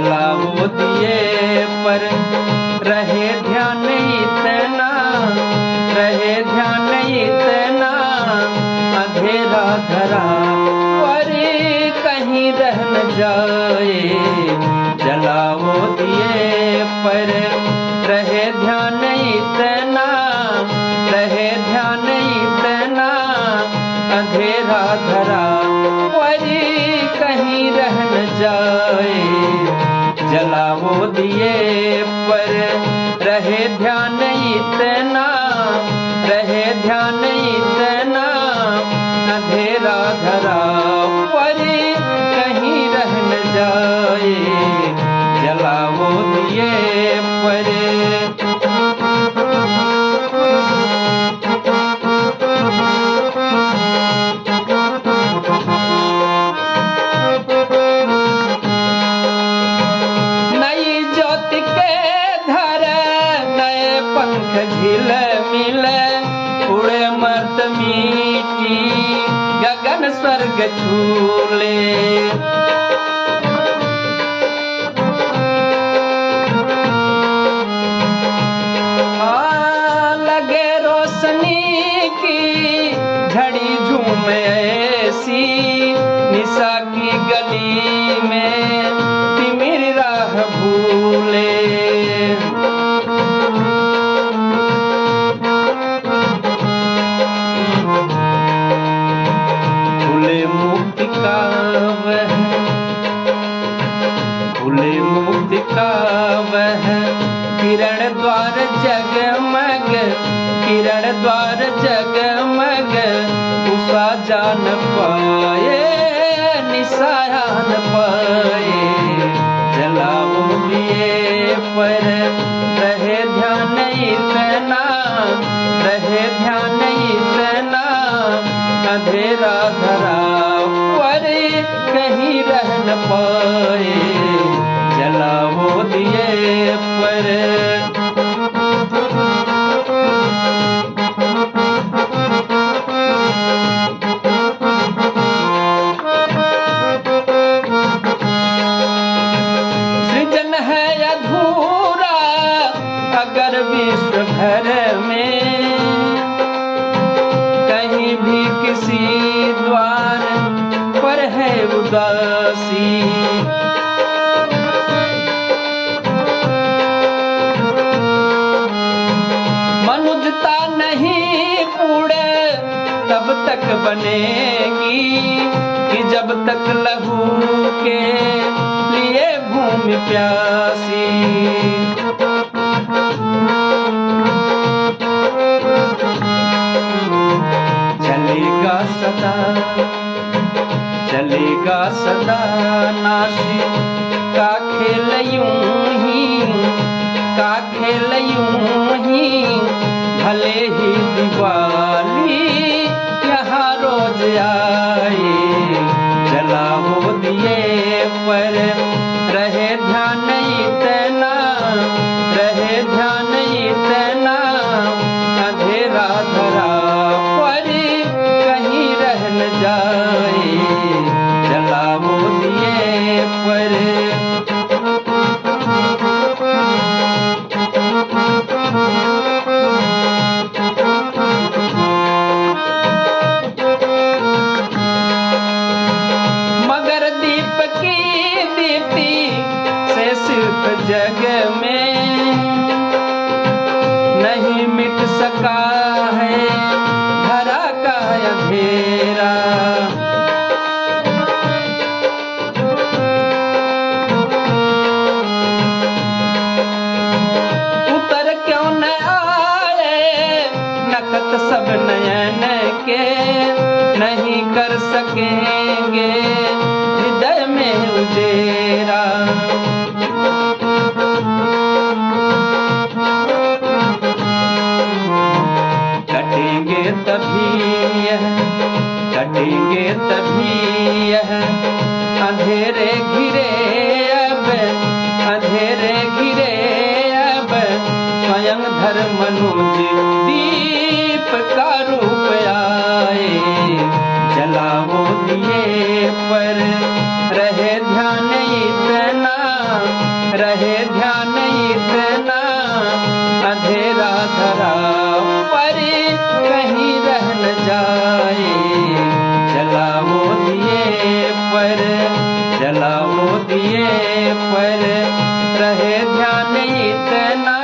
जलाओ दिए पर रहे ध्यान इतना, रहे ध्यान इतना, अंधेरा धरा वरी कहीं रह न जाए। जलाओ दिए पर रहे ध्यान इतना, रहे ध्यान इतना, अंधेरा धरा वरी कहीं रह न जाए। जलाओ दिए पर रहे ध्यान इतना, रहे ध्यान इतना, अंधेरा धरा वरी कहीं रह न जाए। जलाओ दिए पर झिल मिल उड़े मत मीठी गगन स्वर्ग छूले। लगे रोशनी की झड़ी झूम ऐसी, निशा की गली में तिमिर राह भूले। मुक्ति का वह, खुले मुक्ति का वह किरण द्वार जगमग, किरण द्वार जगमग, उषा जान पाए निशाया न पाए। जलाओ दिए पर रहे ध्यान इतना, रहे ध्यान इतना, अंधेरा धरा वरी कहीं रह न पाए। जलाओ दिए पर सृजन है अधूरा अगर विश्व भर में, कहीं भी किसी द्वार पर है उदासी। मनुजता नहीं पूरे तब तक बनेगी कि जब तक लहू के लिए भूमि प्यासी। चलेगा सदा, चलेगा सदा नासी का खेल यूं ही, का खेल यूं ही, भले ही दिवाली यहाँ रोज आए। जलाओ दिए पर रहे ध्यान इतना, रहे ध्यान इतना, अंधेरा धरा वरी कहीं रह न जाए। जलाओ दिए पर मगर दीप की दीप्ति से सिर्फ जग में नहीं मिट सका है धरा का अंधेरा। उतर क्यों न आए नकत सब नयन के, नहीं कर सकेंगे हृदय में उजेरा। कटेंगे तभी यह वो दिए पर रहे ध्यान इतना